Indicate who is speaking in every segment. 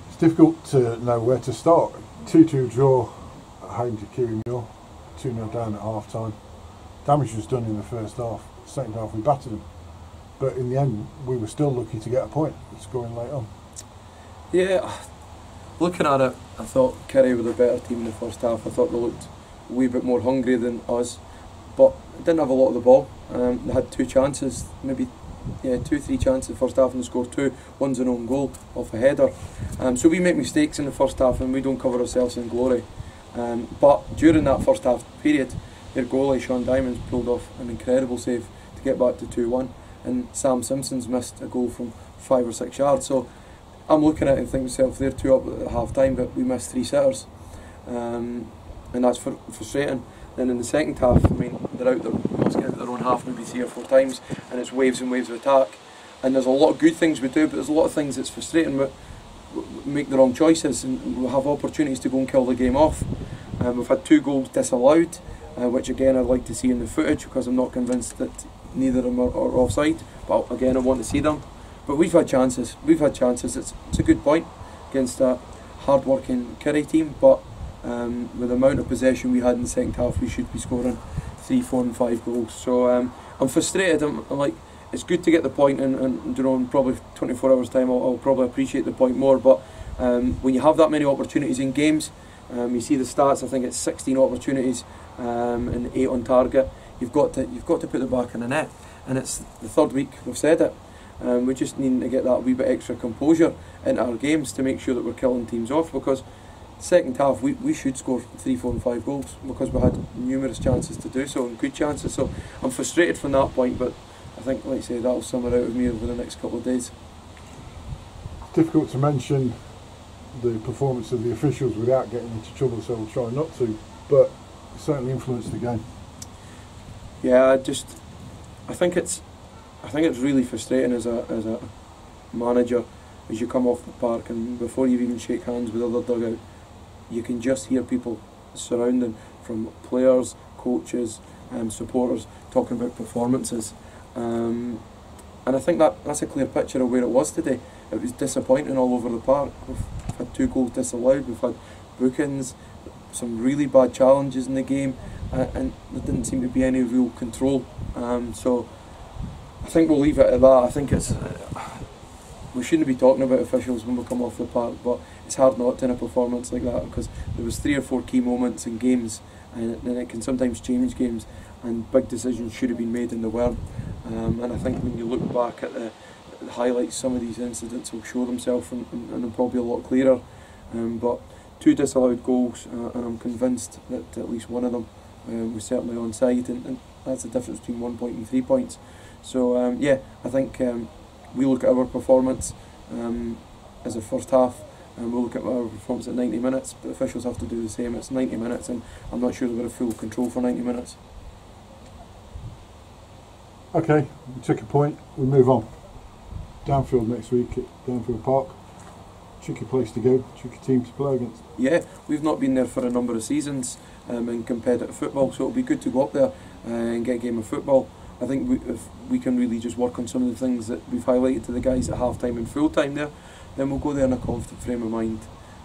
Speaker 1: It's difficult to know where to start. 2-2 draw at home to Kirrie 2-0 down at half time. Damage was done in the first half. Second half we battered them. But in the end we were still lucky to get a point, scoring late on.
Speaker 2: Yeah, looking at it, I thought Kirrie were the better team in the first half. I thought they looked a wee bit more hungry than us, but didn't have a lot of the ball. They had two chances, maybe 2-3 chances first half, and they scored two. One's an own goal off a header. So we make mistakes in the first half and we don't cover ourselves in glory. But during that first half period, their goalie Sean Diamonds pulled off an incredible save to get back to 2-1, and Sam Simpson's missed a goal from 5 or 6 yards. So I'm looking at it and thinking to myself, they're 2 up at half time, but we missed 3 sitters, and that's frustrating. Then in the second half, I mean, they're out their own half maybe 3 or 4 times, and it's waves and waves of attack. And there's a lot of good things we do, but there's a lot of things that's frustrating. We make the wrong choices, and we have opportunities to go and kill the game off. We've had 2 goals disallowed, which again I'd like to see in the footage, because I'm not convinced that neither of them are offside. But again, I want to see them. But we've had chances. It's a good point against a hard-working Kirrie team, but with the amount of possession we had in the second half, we should be scoring 3, 4 and 5 goals. So I'm frustrated. I'm like, it's good to get the point, and you know, in probably 24 hours time I'll probably appreciate the point more. But when you have that many opportunities in games, you see the stats, I think it's 16 opportunities and 8 on target. You've got to put the back in the net, and it's the 3rd week we've said it. We just need to get that wee bit extra composure into our games to make sure that we're killing teams off, because second half we should score 3, 4 and 5 goals, because we had numerous chances to do so, and good chances. So I'm frustrated from that point, but I think, like I say, that'll summer out of me over the next couple of days.
Speaker 1: It's difficult to mention the performance of the officials without getting into trouble, so we'll try not to, but it certainly influenced the game.
Speaker 2: Yeah, I think it's really frustrating as a manager, as you come off the park and before you even shake hands with the other dugout, you can just hear people surrounding, from players, coaches, supporters, talking about performances. And I think that's a clear picture of where it was today. It was disappointing all over the park. We've had 2 goals disallowed, we've had bookings, some really bad challenges in the game, and there didn't seem to be any real control. So I think we'll leave it at that. I think we shouldn't be talking about officials when we come off the park, but it's hard not to in a performance like that, because there was 3 or 4 key moments in games, and it can sometimes change games, and big decisions should have been made and they weren't. And I think when you look back at the highlights, some of these incidents will show themselves, and they'll probably be a lot clearer. But 2 disallowed goals, and I'm convinced that at least one of them was certainly onside, and that's the difference between 1 point and 3 points. So yeah, I think we look at our performance as a first half, and we'll look at our performance at 90 minutes, but officials have to do the same. It's 90 minutes, and I'm not sure they've got a full control for 90 minutes.
Speaker 1: Okay, we took a point, we move on. Downfield next week at Downfield Park. Tricky place to go, tricky team to play against.
Speaker 2: Yeah, we've not been there for a number of seasons in competitive football, so it'll be good to go up there and get a game of football. I think if we can really just work on some of the things that we've highlighted to the guys at half time and full time there, then we'll go there in a confident frame of mind.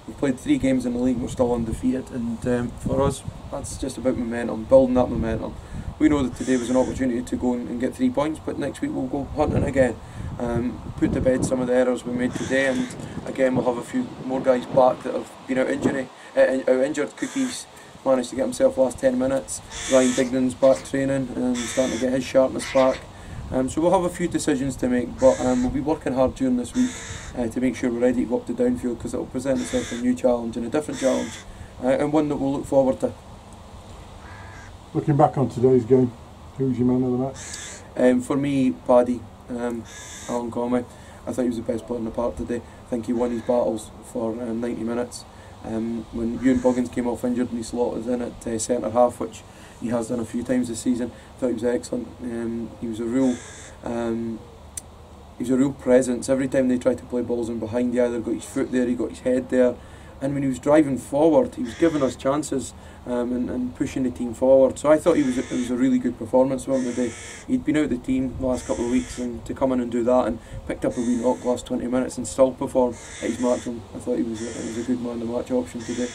Speaker 2: We've played 3 games in the league, we're still undefeated, and for us that's just about momentum, building that momentum. We know that today was an opportunity to go and get 3 points, but next week we'll go hunting again. Put to bed some of the errors we made today, and again we'll have a few more guys back that have been out injured. Cookie's managed to get himself last 10 minutes. Ryan Dignan's back training and starting to get his sharpness back. So we'll have a few decisions to make, but we'll be working hard during this week to make sure we're ready to go up to Downfield, because it will present itself a new challenge and a different challenge, and one that we'll look forward to.
Speaker 1: Looking back on today's game, who's your man of the match?
Speaker 2: For me, Paddy, Alan McSkimming. I thought he was the best player in the park today. I think he won his battles for 90 minutes. When Ewan Buggins came off injured and he slotted in at centre half, which he has done a few times this season, I thought he was excellent. He was a real presence. Every time they tried to play balls in behind, he either got his foot there, he got his head there. and when he was driving forward, he was giving us chances and pushing the team forward. So I thought it was a really good performance from him today. He'd been out of the team the last couple of weeks, and to come in and do that and picked up a wee knock last 20 minutes and still perform at his maximum, I thought it was a good man of the match option today.